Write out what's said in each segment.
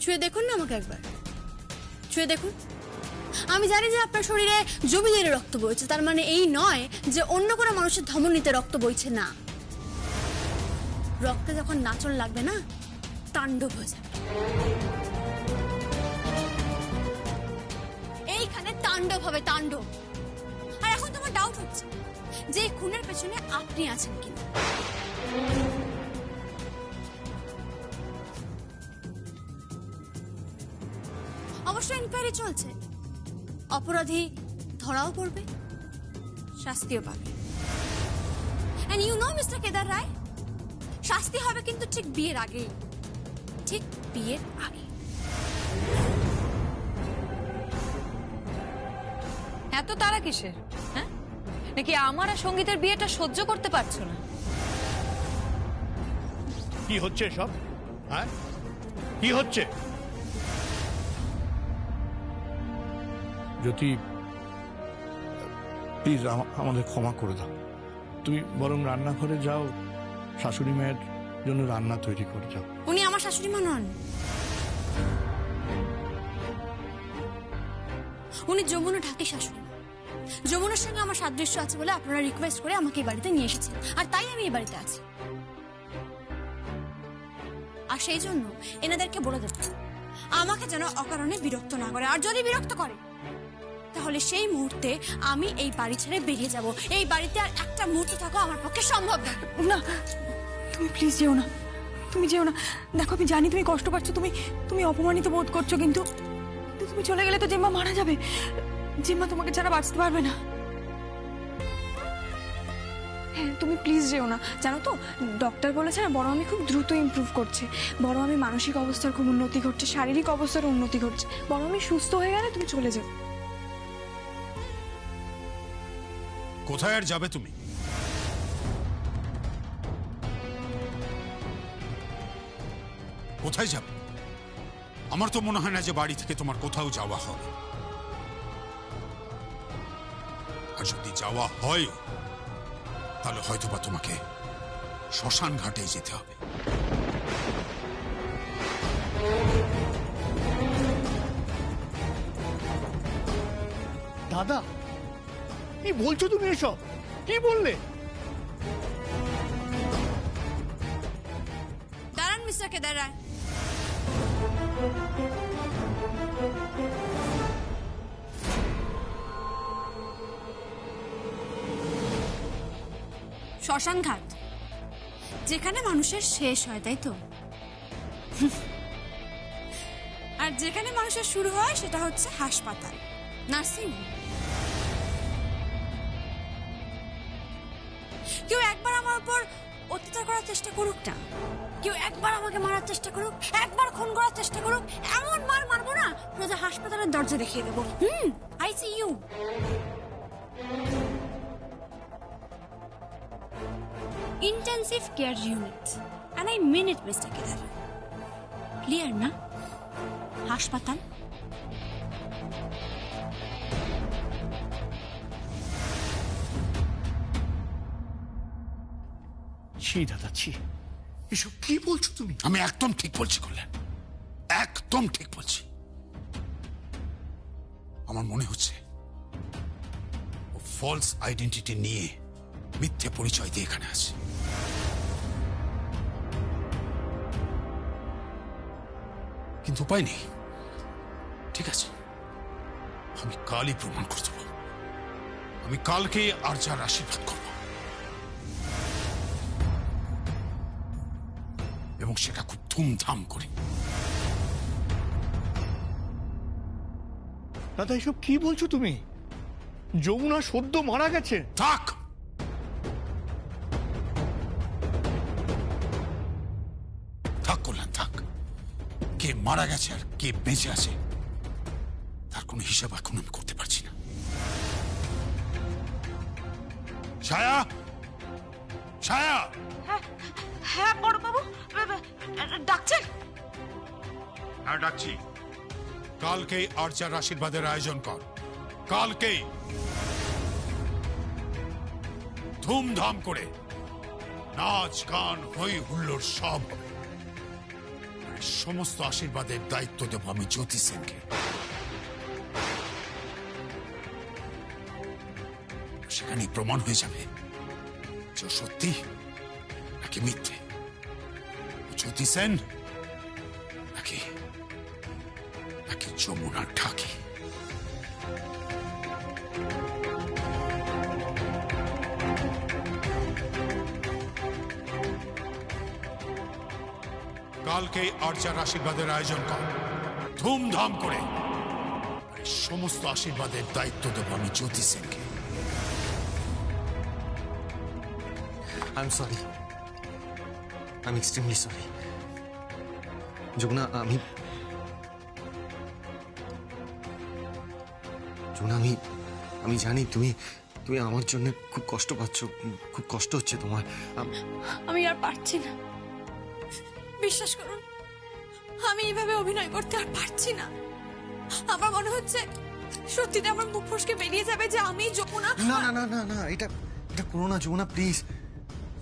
ছুঁয়ে দেখুন না আমাকে একবার, ছুঁয়ে দেখুন। আমি জানি যে আপনার শরীরে জমিয়ে রক্ত বইছে, তার মানে এই নয় যে অন্য কোনো মানুষের ধমনীতে রক্ত বইছে না। রক্তে যখন নাচন লাগবে না, তাণ্ডব হয়ে যাবে। এইখানে তাণ্ডব হবে, তাণ্ডব। আর এখন তোমার ডাউট হচ্ছে যে এই খুনের পেছনে আপনি আছেন কিনা। অবশ্যই ইনকোয়ারি চলছে, অপরাধী ধরাও পড়বে, শাস্তিও পাবে। And you know mister Kedar Roy, শাস্তি হবে কিন্তু ঠিক বিয়ের আগেই, ঠিক বিয়ের আগে। এত তারা কিসের? হ্যাঁ, নাকি আমার আর সঙ্গীতের বিয়েটা সহ্য করতে পারছো না? কি হচ্ছে সব? হ্যাঁ, কি হচ্ছে? জ্যোতি, প্লিজ আমাদের ক্ষমা করে দাও। তুমি বরং রান্নাঘরে যাও, শাশুড়ি মায়ের জন্য রান্না তৈরি করে যাও। উনি আমার শাশুড়ি মা নন, উনি যমুনা ঢাকি শাশুড়ি মা। যমুনার সঙ্গে আমার সাদৃশ্য আছে বলে আপনারা রিকোয়েস্ট করে আমাকে এই বাড়িতে নিয়ে এসেছেন, আর তাই আমি এই বাড়িতে আছি। আর সেই জন্য এনাদেরকে বলে দেব আমাকে যেন অকারণে বিরক্ত না করে, আর যদি বিরক্ত করে তাহলে সেই মুহূর্তে আমি এই বাড়ি ছেড়ে বেরিয়ে যাব। এই বাড়িতে আর একটা মুহূর্ত থাকা আমার পক্ষে সম্ভব না। না, তুমি প্লিজ যেও না, তুমি যেও না। দেখো, আমি জানি তুমি কষ্ট পাচ্ছ, তুমি অপমানিত বোধ করছো, কিন্তু তুমি চলে গেলে তো জেম্মা মারা যাবে। জেম্মা তোমাকে ছাড়া বাঁচতে পারবে না। হ্যাঁ, তুমি প্লিজ যেও না। জানো তো, ডক্টর বলেছে না, বড় আমি খুব দ্রুত ইমপ্রুভ করছে, বড় আমি মানসিক অবস্থার খুব উন্নতি ঘটছে, শারীরিক অবস্থার উন্নতি ঘটছে। বড় আমি সুস্থ হয়ে গেলে তুমি চলে যাও। কোথায় আর যাবে তুমি? কোথায় যাবে? আমার তো মনে হয় না যে বাড়ি থেকে তোমার কোথাও যাওয়া হবে। আর যদি যাওয়া হয় তাহলে হয়তোবা তোমাকে শ্মশান ঘাটে যেতে হবে। দাদা, কি বলছো তুমি এসব? কি বললে? দাঁড়ান মিস্টার কেদার রায়, শ্মশান ঘাট যেখানে মানুষের শেষ হয়, তাই তো? আর যেখানে মানুষের শুরু হয় সেটা হচ্ছে হাসপাতাল, নার্সিং হোম। কেউ একবার আমার উপর অত্যাচার করার চেষ্টা করুক না, কেউ একবার আমাকে মারার চেষ্টা করুক, একবার খুন করার চেষ্টা করুক, এমন মার মারবো না সোজা হাসপাতালের দরজা দেখিয়ে দেবো। ICU। Intensive Care Unit. And I mean it, Mr. Kedar. Clear না? হাসপাতাল। ছি দাদা, ছি, এসব কি বলছো তুমি? আমি একদম ঠিক বলছি কল্যাণ, একদম ঠিক বলছি। আমার মনে হচ্ছে ও ফলস আইডেন্টিটি নিয়ে মিথ্যে পরিচয় দিয়ে এখানে আছে। কিন্তু উপায় নেই। ঠিক আছে, আমি কালই প্রমাণ করে দেব। আমি কালকে আর যার আশীর্বাদ করব, এবং সেটা খুব ধুমধাম করে। দাদা, এসব কি বলছো তুমি? যমুনা সদ্য মারা গেছে। থাক, থাক কল্যাণ, থাক। কে মারা গেছে আর কে বেঁচে আছে তার কোনো হিসাব এখন আমি করতে পারছি না। ছায়া, ছায়া। হ্যাঁ বড় বাবু, ডাকছেন? হ্যাঁ, ডাকছি। কালকেই আর্চার আশীর্বাদের আয়োজন কর, কালকেই ধুমধাম করে নাচ গান হই হুল্লোড় সব হবে। সমস্ত আশীর্বাদের দায়িত্ব দেব আমি জ্যোতি সেনকে। সেখানেই প্রমাণ হয়ে যাবে যে ও সত্যি নাকি মিথ্যে, জ্যোতি সেন নাকি নাকি যমুনা ঢাকি। কালকে আর্চার আশীর্বাদের আয়োজন কর ধুমধাম করে। আর এই সমস্ত আশীর্বাদের দায়িত্ব দেব আমি জ্যোতি সেনকে। I'm sorry. I'm extremely sorry. Jamuna আমি জানি তুমি আমার জন্য খুব কষ্ট পাচ্ছ, খুব কষ্ট হচ্ছে তোমার। আমি আর পারছি না, বিশ্বাস করুন আমি এইভাবে অভিনয় করতে আর পারছি না। আমার মনে হচ্ছে সত্যিটা আমার মুখ ফসকে বেরিয়ে যাবে যে আমি যমুনা। না না না না না, এটা করো না যমুনা, প্লিজ।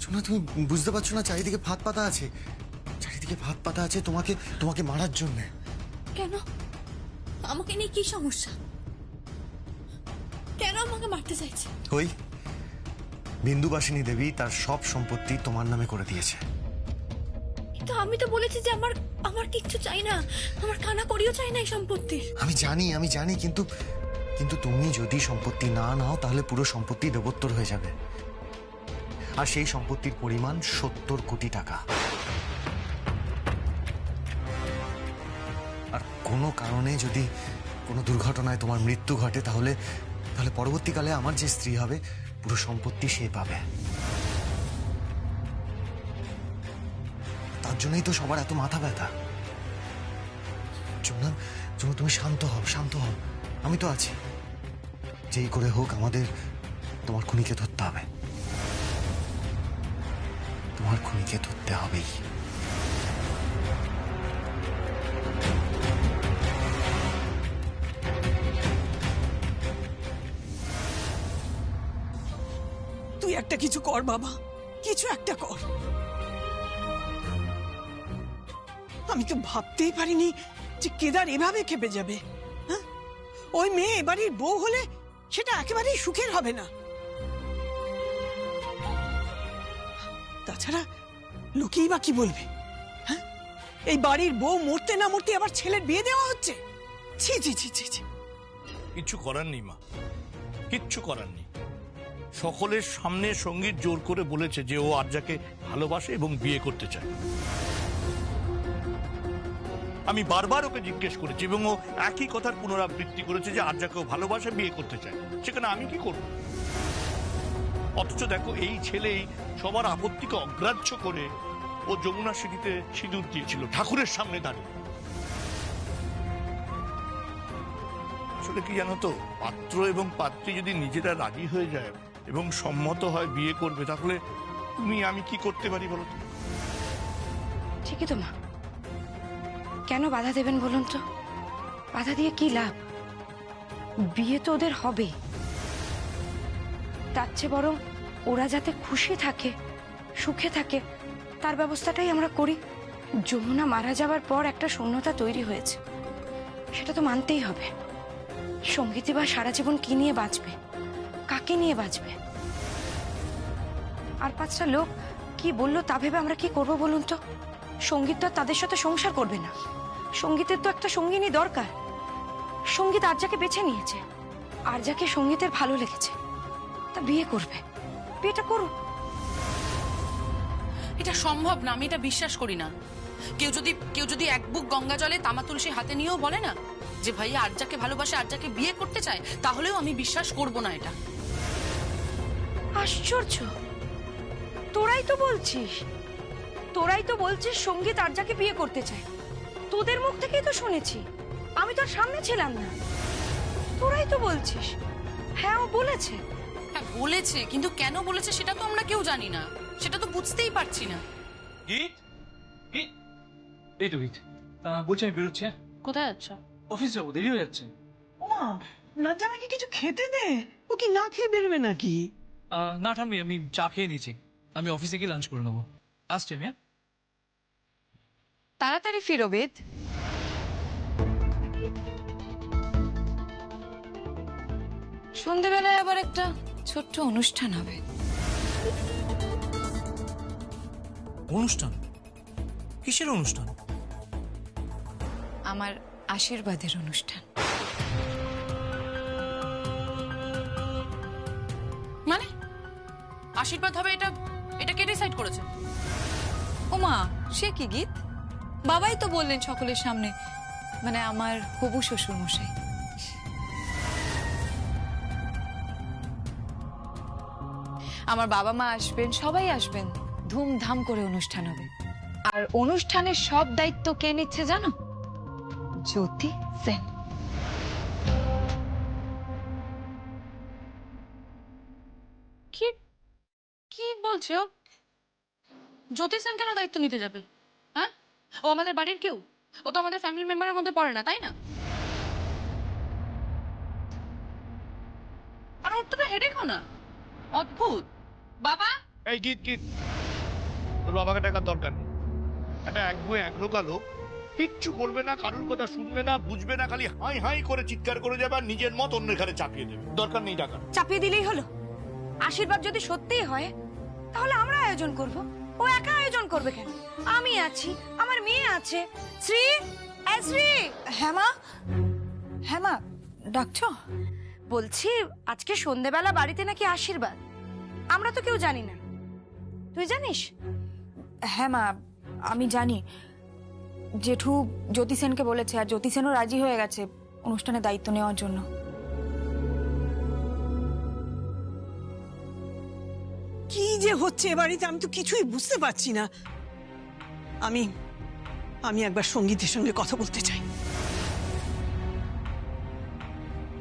যমুনা তুমি বুঝতে পারছো না, চারিদিকে ফাঁদ পাতা আছে, চারিদিকে ফাঁদ পাতা আছে তোমাকে মারার জন্য। কেন? আমাকে নিয়ে কি সমস্যা? কেন আমাকে মারতে চাইছে? ওই বিন্দুবাসিনী দেবী তার সব সম্পত্তি তোমার নামে করে দিয়েছে। কিন্তু আমি তো বলেছি যে আমার কিচ্ছু চাই না, আমার কানা করিও চাই না এই সম্পত্তির। আমি জানি কিন্তু তুমি যদি সম্পত্তি না নাও তাহলে পুরো সম্পত্তি দেবোত্তর হয়ে যাবে, আর সেই সম্পত্তির পরিমাণ 70 কোটি টাকা। আর কোনো কারণে যদি কোনো দুর্ঘটনায় তোমার মৃত্যু ঘটে তাহলে পরবর্তীকালে আমার যে স্ত্রী হবে পুরো সম্পত্তি সে পাবে। তার জন্যই তো সবার এত মাথা ব্যথা। যমুনা তুমি শান্ত হও, আমি তো আছি। যেই করে হোক আমাদের তোমার খুনিকে ধরতে হবে, তোমার খুনিকে ধরতে হবেই। তুই একটা কিছু কর বাবা, কিছু একটা কর। আমি তো ভাবতেই পারিনি যে কেদার এভাবে খেপে যাবে। হ্যাঁ, ওই মেয়ে এবাড়ির বউ হলে সেটা একেবারেই সুখের হবে না। তাছাড়া লোকেই বা কি বলবে? হ্যাঁ, এই বাড়ির বউ মরতে না মরতে আবার ছেলের বিয়ে দেওয়া হচ্ছে। ছি ছি ছি ছি ছি। কিচ্ছু করার নেই মা, কিচ্ছু করার নেই। সকলের সামনে সঙ্গীত জোর করে বলেছে যে ও আর্যাকে ভালোবাসে এবং বিয়ে করতে চায়। আমি বারবার ওকে জিজ্ঞেস করেছি এবং ও একই কথার পুনরাবৃত্তি করেছে যে আর্যাকেও ভালোবাসে, বিয়ে করতে চায়। সেখানে আমি কি করব? অথচ দেখো এই ছেলেই সবার আপত্তিকে অগ্রাহ্য করে ও যমুনা সিঁড়িতে সিঁদুর দিয়েছিল ঠাকুরের সামনে দাঁড়িয়ে। আসলে কি জানো তো, পাত্র এবং পাত্রী যদি নিজেরা রাজি হয়ে যায় এবং সম্মত হয় বিয়ে করবে, তাহলে আমি কি করতে পারি বলো তো? ঠিকই তো মা, কেন বাধা দেবেন বলুন তো? বাধা দিয়ে কি লাভ? বিয়ে তো ওদের হবে। তার চেয়ে বরং ওরা যাতে খুশি থাকে, সুখে থাকে, তার ব্যবস্থাটাই আমরা করি। যমুনা মারা যাবার পর একটা শূন্যতা তৈরি হয়েছে, সেটা তো মানতেই হবে। সঙ্গীতই বা সারা জীবন কি নিয়ে বাঁচবে, কাকে নিয়ে বাঁচবে? আর 5টা লোক কি বললো তা ভেবে আমরা কি করবো বলুন তো? সঙ্গীত তো আর তাদের সাথে সংসার করবে না। সঙ্গীতের তো একটা সঙ্গিনী দরকার। সঙ্গীত আর্যাকে বেছে নিয়েছে, আর্যাকে সঙ্গীতের ভালো লেগেছে, তা বিয়ে করবে। বিয়েটা করুক। এটা সম্ভব না, আমি এটা বিশ্বাস করি না। কেউ যদি এক বুক গঙ্গা জলে তামা তুলসী হাতে নিয়েও বলে না যে ভাই আর্যাকে ভালোবাসে, আর্যাকে বিয়ে করতে চায়, তাহলেও আমি বিশ্বাস করব না এটা। আশ্চর্য, তোরাই তো বলছিস সঙ্গীত আর্যাকে বিয়ে করতে চায়। তোদের মুখ থেকেই তো শুনেছি, আমি তোর সামনে ছিলাম না। তোরাই তো বলছিস। হ্যাঁ, ও বলেছে। হ্যাঁ বলেছে, কিন্তু কেন বলেছে সেটা তো আমরা কেউ জানি না, সেটা তো বুঝতেই পারছি না। এই তো গীত, বলছি আমি বেরোচ্ছি। কোথায় আচ্ছা? অফিস যাবো, দেরি হয়ে যাচ্ছে। ওমা, লজ্জা আমাকে কিছু খেতে দে। ও কি না খেয়ে বেরোবে নাকি? না ঠাম্মি, আমি চা খেয়ে নিয়েছি। আমি অফিসে গিয়ে লাঞ্চ করে নেবো। আসছি আমি। তাড়াতাড়ি ফিরো বেদ। সন্ধেবেলায় আবার একটা ছোট্ট অনুষ্ঠান হবে। অনুষ্ঠান? কিসের অনুষ্ঠান? আমার আশীর্বাদের অনুষ্ঠান। মানে আশীর্বাদ হবে, এটা এটা কে ডিসাইড করেছে? ওমা, সে কি গীত? বাবাই তো বললেন সকলের সামনে, মানে আমার হবু শ্বশুর মশাই। আমার বাবা মা আসবেন, সবাই আসবেন, ধুমধাম করে অনুষ্ঠান হবে। আর অনুষ্ঠানের সব দায়িত্ব কে নিচ্ছে জানো? জ্যোতি সেন। কি কি বলছে ও? জ্যোতি সেন কেন দায়িত্ব নিতে যাবে? হ্যাঁ, ও আমাদের বাড়ির কেউ, ও তো আমাদের ফ্যামিলি মেম্বারের মধ্যে পড়ে না, তাই না? আর ওর তো হেডেকও না, অদ্ভুত। বাবা, এই গীত গীত, তোর বাবাকে টাকার দরকার নেই। একটা একগুঁয়ে একরোগা লোক, কিচ্ছু করবে না, কারোর কথা শুনবে না, বুঝবে না, খালি হাই হাই করে চিৎকার করে যাবে আর নিজের মত অন্যের ঘাড়ে চাপিয়ে দেবে। দরকার নেই টাকা। চাপিয়ে দিলেই হলো? আশীর্বাদ যদি সত্যিই হয় তাহলে আমরা আয়োজন করব। ও একা আয়োজন করবে কেন? আমি আছি, আমার মেয়ে আছে। শ্রী, শ্রী। হেমা, হেমা ডাকছো? বলছি আজকে সন্ধেবেলা বাড়িতে নাকি আশীর্বাদ, আমরা তো কেউ জানি না। তুই জানিস? হ্যাঁ মা, আমি জানি। জেঠু জ্যোতি সেনকে বলেছে, আর জ্যোতি সেনও রাজি হয়ে গেছে অনুষ্ঠানের দায়িত্ব নেওয়ার জন্য। কি যে হচ্ছে এ বাড়িতে আমি তো কিছুই বুঝতে পারছি না। আমি আমি একবার সঙ্গীতের সঙ্গে কথা বলতে চাই।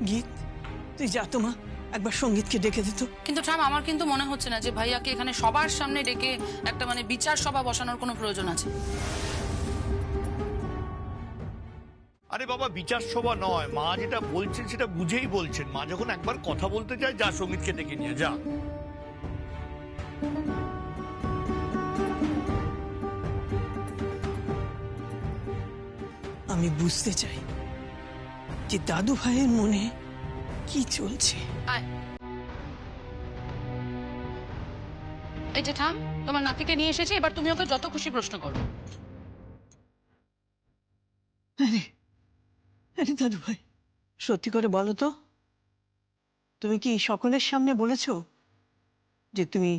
গীত, তুই যা তো মা, একবার সঙ্গীতকে ডেকে দিত। কিন্তু ঠাম, আমার কিন্তু মনে হচ্ছে না যে ভাইয়াকে এখানে সবার সামনে ডেকে একটা মানে বিচার সভা বসানোর কোনো প্রয়োজন আছে। আরে বাবা, বিচার সভা নয়, মা যেটা বলছেন সেটা বুঝেই বলছেন। মা যখন একবার কথা বলতে চায়, যা সঙ্গীতকে ডেকে নিয়ে যা। আমি বুঝতে চাই যে দাদু ভাইয়ের মনে কি চলছে। আয়, এই যে ঠাম, তোমার নাতিকে নিয়ে এসেছে, এবার তুমি ওকে যত খুশি প্রশ্ন করো। আরে আরে দাদু ভাই, সত্যি করে বলো তো, তুমি কি সকলের সামনে বলেছো যে তুমি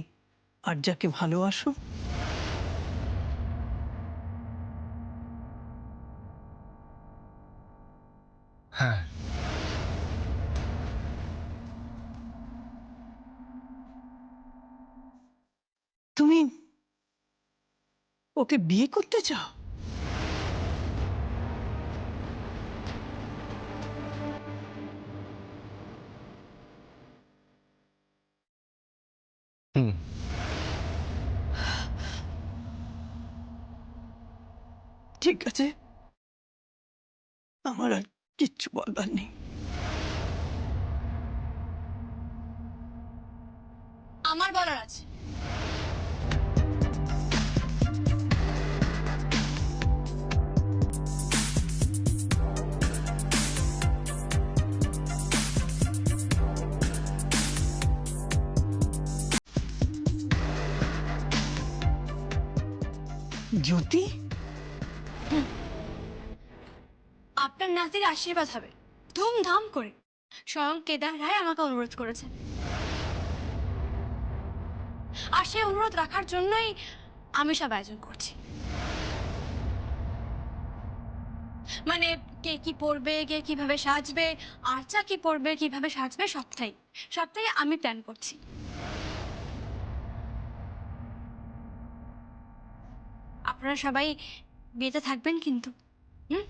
আরজাকে ভালোবাসো? হ্যাঁ। তুমি ওকে বিয়ে করতে চাও? হুম। ঠিক আছে, আমার আর কিচ্ছু বলবার নেই। আমার বলার আছে। জ্যোতি, আপনার নাতির আশীর্বাদ হবে ধুমধাম করে। স্বয়ং কেদার রায় আমাকে অনুরোধ করেছে, আর সেই অনুরোধ রাখার জন্যই আমি সব আয়োজন করছি। মানে কে কি পরবে, কে কিভাবে সাজবে, আর্চা কি পরবে, কিভাবে সাজবে, সবটাই সবটাই আমি প্ল্যান করছি। আপনারা সবাই বিয়েতে থাকবেন কিন্তু। হুম,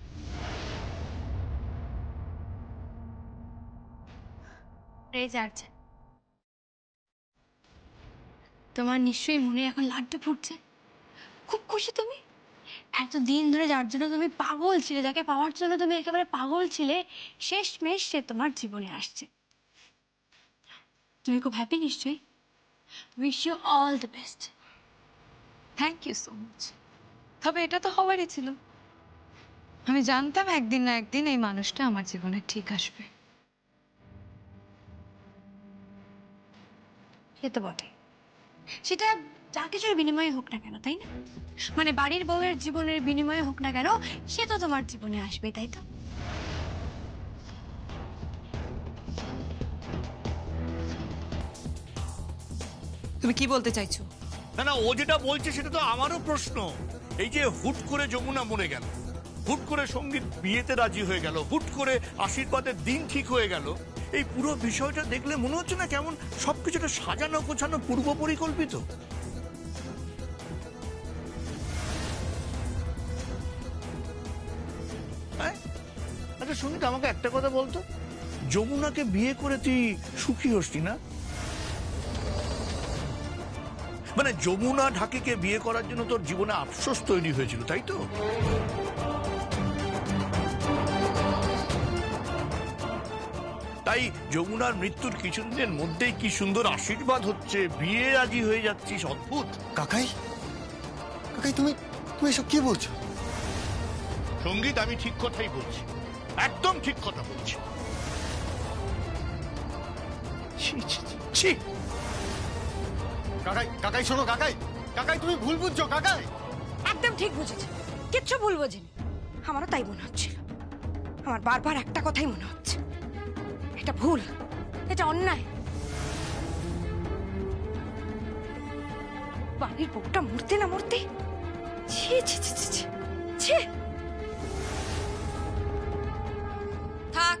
এই যে আর্চা, তোমার নিশ্চয়ই মনে এখন লাড্ডু ফুটছে, খুব খুশি তুমি। এতদিন ধরে যার জন্য তুমি পাগল ছিলে, যাকে পাওয়ার জন্য তুমি একেবারে পাগল ছিলে, শেষমেশ সে তোমার জীবনে আসছে। তুমি খুব হ্যাপি নিশ্চয়ই। Wish you all the best. Thank you so much. তবে এটা তো হওয়ারই ছিল। আমি জানতাম একদিন না একদিন এই মানুষটা আমার জীবনে ঠিক আসবে। সে তো বটে, সেটা যা কিছুর বিনিময়ে হোক না কেন, তাই না? মানে বাড়ির বউয়ের জীবনের বিনিময়ে হোক না কেন, সে তো তোমার জীবনে আসবে, তাই তো? তুমি কি বলতে চাইছো? না না, ও যেটা বলছে সেটা তো আমারও প্রশ্ন। এই যে হুট করে যমুনা মরে গেল, হুট করে সঙ্গীত বিয়েতে রাজি হয়ে গেল, হুট করে আশীর্বাদের দিন ঠিক হয়ে গেল, এই পুরো বিষয়টা দেখলে মনে হচ্ছে না কেমন সবকিছুটা সাজানো গোছানো পূর্ব পরিকল্পিত? হ্যাঁ? আচ্ছা সঙ্গীত, আমাকে একটা কথা বলতো, যমুনাকে বিয়ে করে তুই সুখী হসনি না? মানে যমুনা ঢাকিকে বিয়ে করার জন্য তোর জীবনে আফসোস তৈরি হয়েছিল, তাই তো? তাই যমুনার মৃত্যুর কিছুদিনের মধ্যেই কি সুন্দর আশীর্বাদ হচ্ছে, বিয়ে রাজি হয়ে যাচ্ছিস, অদ্ভুত। কাকাই, কাকাই তুমি তুমি এসব কি বলছো? সঙ্গীত, আমি ঠিক কথাই বলছি, একদম ঠিক কথা বলছি। ছি, ছি, ছি, ছি। কাকাই, কাকাই শোনো, কাকাই, কাকাই তুমি ভুল বুঝছো, কাকাই। একদম ঠিক বুঝেছে, কিচ্ছু ভুল বোঝেনি। আমারও তাই মনে হচ্ছিল। আমার বারবার একটা কথাই মনে হচ্ছে, এটা ভুল, এটা অন্যায়। বাড়ির বউটা মরতে না মরতে, ছি ছি ছি ছি ছি ছি। থাক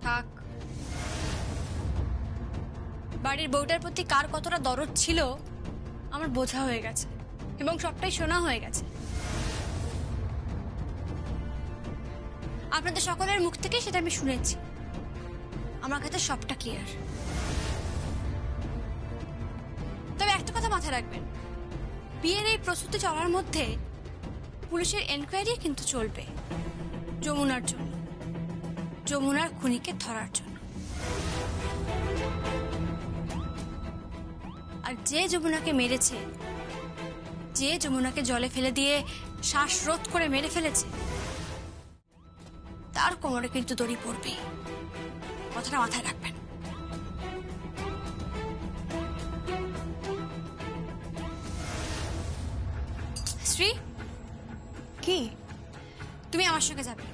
থাক, বাড়ির বউটার প্রতি কার কতটা দরদ ছিল আমার বোঝা হয়ে গেছে, এবং সবটাই শোনা হয়ে গেছে। আপনাদের সকলের মুখ থেকে সেটা আমি শুনেছি, আমার কাছে সবটা ক্লিয়ার। তবে একটা কথা মাথায় রাখবেন, বিয়ের এই প্রস্তুতি চলার মধ্যে পুলিশের এনকোয়ারি কিন্তু চলবে, যমুনার জন্য, যমুনার খুনিকে ধরার জন্য। আর যে যমুনাকে মেরেছে, যে যমুনাকে জলে ফেলে দিয়ে শ্বাসরোধ করে মেরে ফেলেছে, তার কোমরে কিন্তু দড়ি পড়বেই, কথাটা মাথায় রাখবেন। শ্রী, কি? তুমি আমার সঙ্গে যাবে,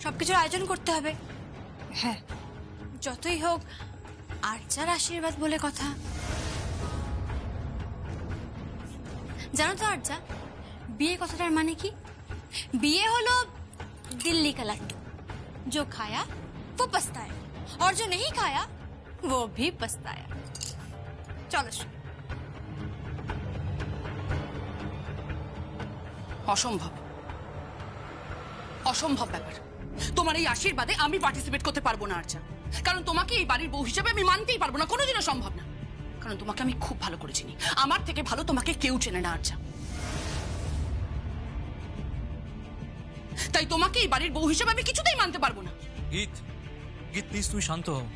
সবকিছুর আয়োজন করতে হবে। হ্যাঁ, যতই হোক আর্চার আশীর্বাদ বলে কথা। জানো তো আর্চা, বিয়ে কথাটার মানে কি? বিয়ে হলো दिल्ली का लड्डू, जो खाया वो पछताया, और जो नहीं खाया वो भी पछताया। चलो অসম্ভব, অসম্ভব ব্যাপার। তোমার এই আশীর্বাদে আমি পার্টিসিপেট করতে পারবো না আর্চা, কারণ তোমাকে এই বাড়ির বউ হিসেবে আমি মানতেই পারবো না, কোনোদিনও সম্ভব না। কারণ তোমাকে আমি খুব ভালো করে চিনি, আমার থেকে ভালো তোমাকে কেউ চেনে না আর্চা। তাই তোমাকে এই বাড়ির বউ হিসেবে আমি কিছুতেই মানতে পারবো না। গীত, গীত প্লিজ তুমি শান্ত হও।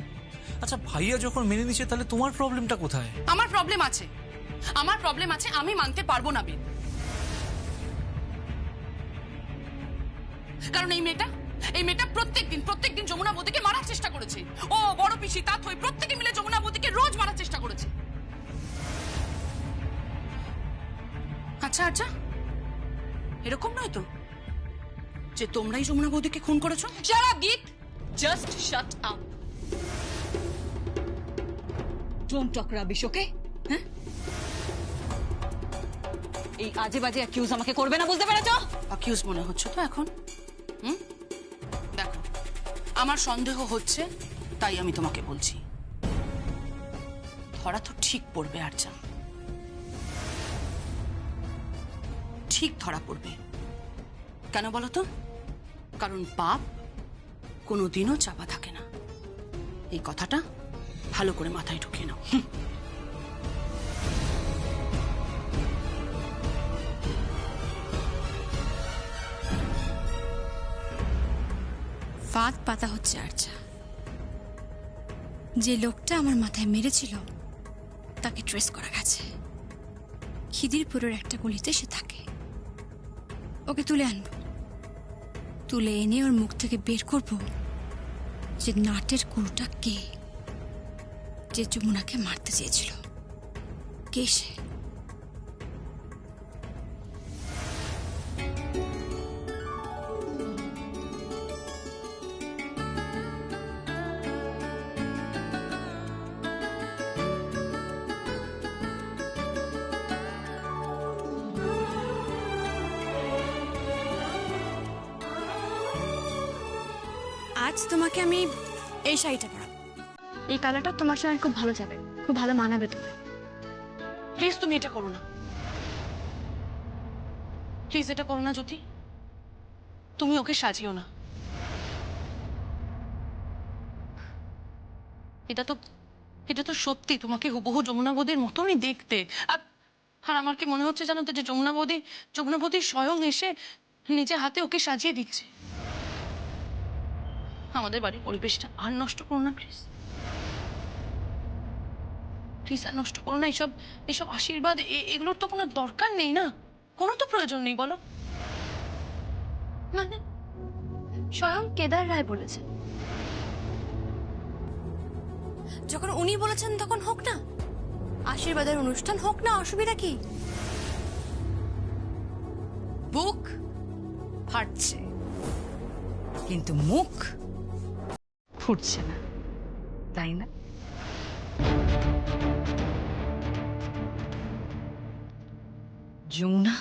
আচ্ছা ভাইয়া যখন মেনে নিচ্ছে তাহলে তোমার প্রবলেমটা কোথায়? আমার প্রবলেম আছে, আমার প্রবলেম আছে, আমি মানতে পারবো না বেন। কারণ এই মেয়েটা প্রত্যেকদিন যমুনা বৌদিকে মারার চেষ্টা করেছে। ও বড় পিসি তাথই প্রত্যেকে মিলে যমুনা বৌদিকে রোজ মারার চেষ্টা করেছে। আচ্ছা আচ্ছা, এরকম নয় তো যে তোমরাই যমুনা বৌদিকে খুন করেছো? Shut up Geet, just shut up. Don't talk rubbish, okay? হ্যাঁ, এই আজে বাজে অ্যাকিউজ আমাকে করবে না, বুঝতে পেরেছো? অ্যাকিউজ মনে হচ্ছে তো এখন? দেখো, আমার সন্দেহ হচ্ছে, তাই আমি তোমাকে বলছি, ধরা তো ঠিক পড়বে আর্চা, ঠিক ধরা পড়বে। কেন বলো তো? কারণ পাপ কোনোদিনও চাপা থাকে না, এই কথাটা ভালো করে মাথায় ঢুকিয়ে নাও। ফাঁদ পাতা হচ্ছে আর্চা। যে লোকটা আমার মাথায় মেরেছিল তাকে ট্রেস করা গেছে, খিদিরপুরের একটা গলিতে সে থাকে। ওকে তুলে আনবো, তুলে এনে ওর মুখ থেকে বের করব যে নাটের গুরুটা কে, যে যমুনাকে মারতে চেয়েছিল, কে সে। আজ তোমাকে আমি এই শাড়িটা পরাবো, এই কালারটা তোমার সঙ্গে খুব ভালো যাবে, খুব ভালো মানাবে তোমার। প্লিজ তুমি এটা করো না, প্লিজ এটা করো না জ্যোতি, তুমি ওকে সাজিও না। এটা তো সত্যি তোমাকে হুবহু যমুনা বৌদির মতনই দেখতে। আর আমার কি মনে হচ্ছে জানো তো, যে যমুনা বৌদি স্বয়ং এসে নিজে হাতে ওকে সাজিয়ে দিচ্ছে। আমাদের বাড়ির পরিবেশটা আর নষ্ট করো না প্লিজ, প্লিজ আর নষ্ট করো না। এসব আশীর্বাদ এগুলোর তো কোনো দরকার নেই না, কোনো তো প্রয়োজন নেই বলো। মানে স্বয়ং কেদার রায় বলেছেন, যখন উনি বলেছেন তখন হোক না, আশীর্বাদের অনুষ্ঠান হোক না, অসুবিধা কি? বুক ফাটছে কিন্তু মুখ ফুটছে না, তাই না? যমুনা